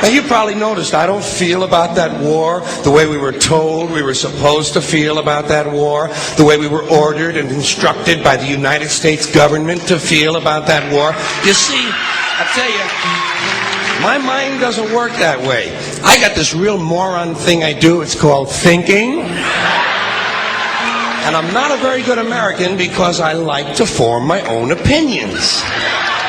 Now, you probably noticed I don't feel about that war the way we were told we were supposed to feel about that war, the way we were ordered and instructed by the United States government to feel about that war. You see, I tell you, my mind doesn't work that way. I got this real moron thing I do. It's called thinking. And I'm not a very good American because I like to form my own opinions.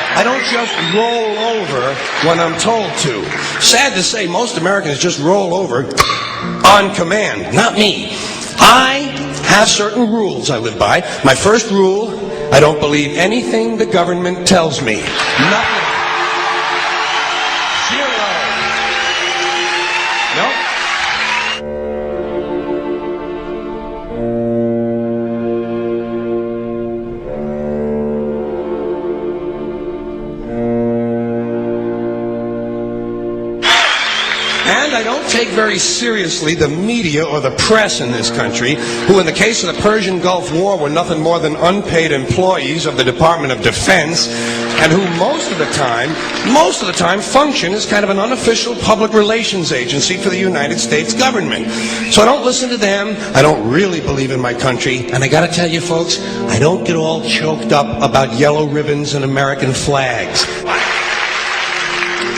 I don't just roll over when I'm told to. Sad to say, most Americans just roll over on command. Not me. I have certain rules I live by. My first rule, I don't believe anything the government tells me. Nothing. Zero. Nope. And I don't take very seriously the media or the press in this country, who in the case of the Persian Gulf War were nothing more than unpaid employees of the Department of Defense, and who most of the time function as kind of an unofficial public relations agency for the United States government. So I don't listen to them. I don't really believe in my country. And I gotta tell you folks, I don't get all choked up about yellow ribbons and American flags.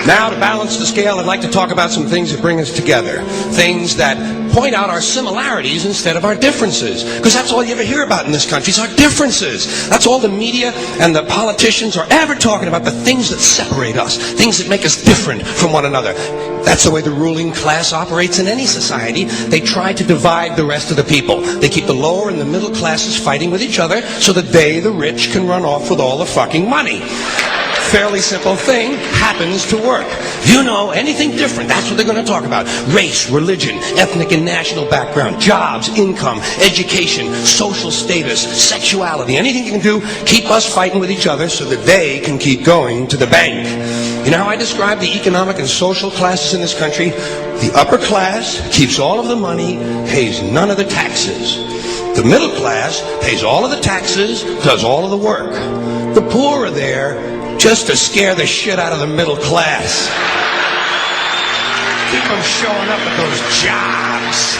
Now, to balance the scale, I'd like to talk about some things that bring us together. Things that point out our similarities instead of our differences. Because that's all you ever hear about in this country is our differences. That's all the media and the politicians are ever talking about, the things that separate us, things that make us different from one another. That's the way the ruling class operates in any society. They try to divide the rest of the people. They keep the lower and the middle classes fighting with each other so that they, the rich, can run off with all the fucking money. Fairly simple thing, happens to work. If you know anything different, that's what they're going to talk about. Race, religion, ethnic and national background, jobs, income, education, social status, sexuality, anything you can do, keep us fighting with each other so that they can keep going to the bank. You know how I describe the economic and social classes in this country? The upper class keeps all of the money, pays none of the taxes. The middle class pays all of the taxes, does all of the work. The poor are there just to scare the shit out of the middle class. Keep them showing up at those jobs.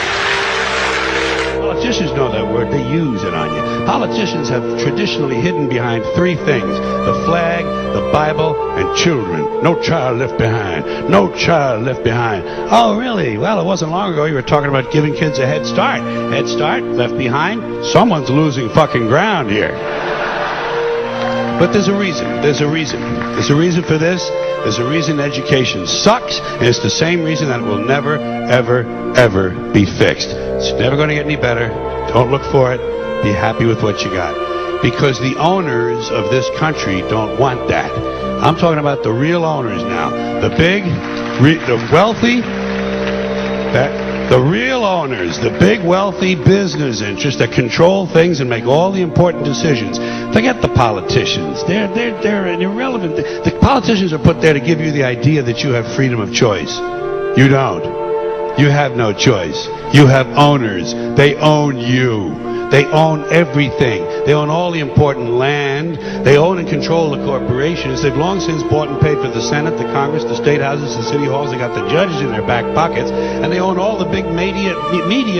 Politicians know that word. They use it on you. Politicians have traditionally hidden behind three things: the flag, the Bible, and children. No child left behind. No child left behind. Oh, really? Well, it wasn't long ago you were talking about giving kids a head start. Head start, left behind? Someone's losing fucking ground here. But there's a reason. There's a reason. There's a reason for this. There's a reason education sucks, and it's the same reason that it will never, ever, ever be fixed. It's never going to get any better. Don't look for it. Be happy with what you got. Because the owners of this country don't want that. I'm talking about the real owners now. The big, the wealthy, the real owners, the big wealthy business interests that control things and make all the important decisions. Forget the politicians. They're irrelevant. The politicians are put there to give you the idea that you have freedom of choice. You don't. You have no choice. You have owners. They own you. They own everything. They own all the important land. They own and control the corporations. They've long since bought and paid for the Senate, the Congress, the state houses, the city halls. They got the judges in their back pockets, and they own all the big media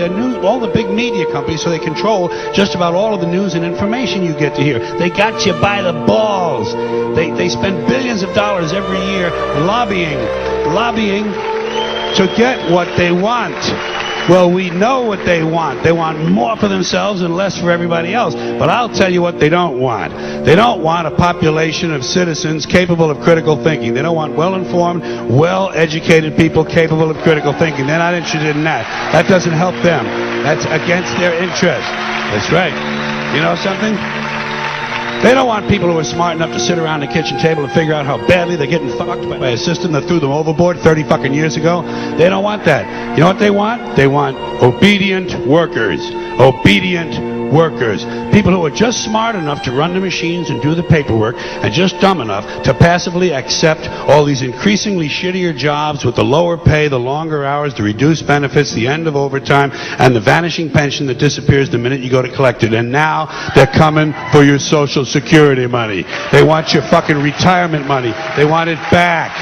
news, all the big media companies. So they control just about all of the news and information you get to hear. They got you by the balls. They spend billions of dollars every year lobbying to get what they want. Well, we know what they want. They want more for themselves and less for everybody else. But I'll tell you what they don't want. They don't want a population of citizens capable of critical thinking. They don't want well-informed, well-educated people capable of critical thinking. They're not interested in that. That doesn't help them. That's against their interest. That's right. You know something? They don't want people who are smart enough to sit around the kitchen table and figure out how badly they're getting fucked by a system that threw them overboard 30 fucking years ago. They don't want that. You know what they want? They want obedient workers. Obedient workers, people who are just smart enough to run the machines and do the paperwork, and just dumb enough to passively accept all these increasingly shittier jobs with the lower pay, the longer hours, the reduced benefits, the end of overtime, and the vanishing pension that disappears the minute you go to collect it. And now they're coming for your Social Security money. They want your fucking retirement money. They want it back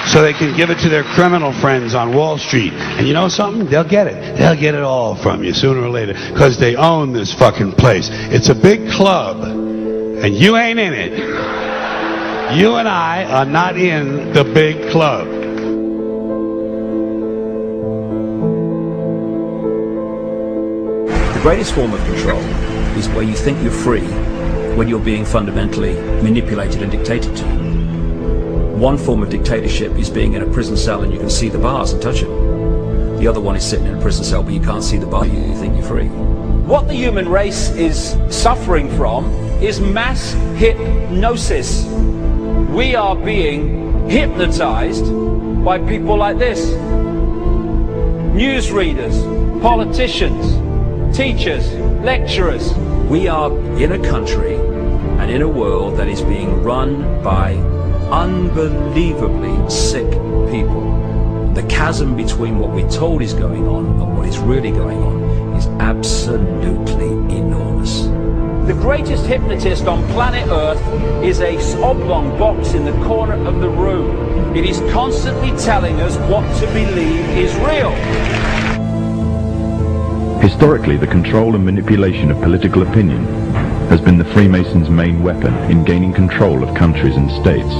so they can give it to their criminal friends on Wall Street. And you know something? They'll get it. They'll get it all from you sooner or later because they own this fucking place. It's a big club, and you ain't in it. You and I are not in the big club. The greatest form of control is where you think you're free when you're being fundamentally manipulated and dictated to. One form of dictatorship is being in a prison cell and you can see the bars and touch them. The other one is sitting in a prison cell but you can't see the bar, you think you're free. What the human race is suffering from is mass hypnosis. We are being hypnotized by people like this. Newsreaders, politicians, teachers, lecturers. We are in a country and in a world that is being run by unbelievably sick people. The chasm between what we're told is going on and what is really going on is absolutely enormous. The greatest hypnotist on planet Earth is a oblong box in the corner of the room. It is constantly telling us what to believe is real. Historically, the control and manipulation of political opinion has been the Freemasons' main weapon in gaining control of countries and states.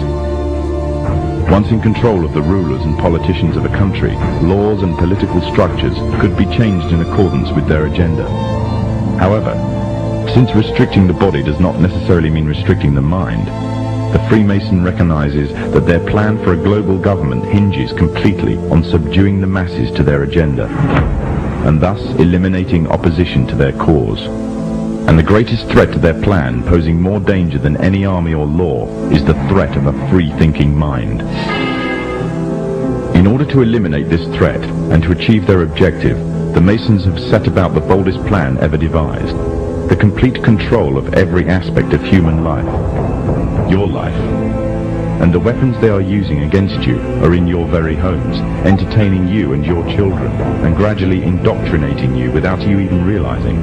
Once in control of the rulers and politicians of a country, laws and political structures could be changed in accordance with their agenda. However, since restricting the body does not necessarily mean restricting the mind, the Freemason recognizes that their plan for a global government hinges completely on subduing the masses to their agenda, and thus eliminating opposition to their cause. And the greatest threat to their plan, posing more danger than any army or law, is the threat of a free-thinking mind. In order to eliminate this threat and to achieve their objective, the Masons have set about the boldest plan ever devised: the complete control of every aspect of human life, your life. And the weapons they are using against you are in your very homes, entertaining you and your children, and gradually indoctrinating you without you even realizing.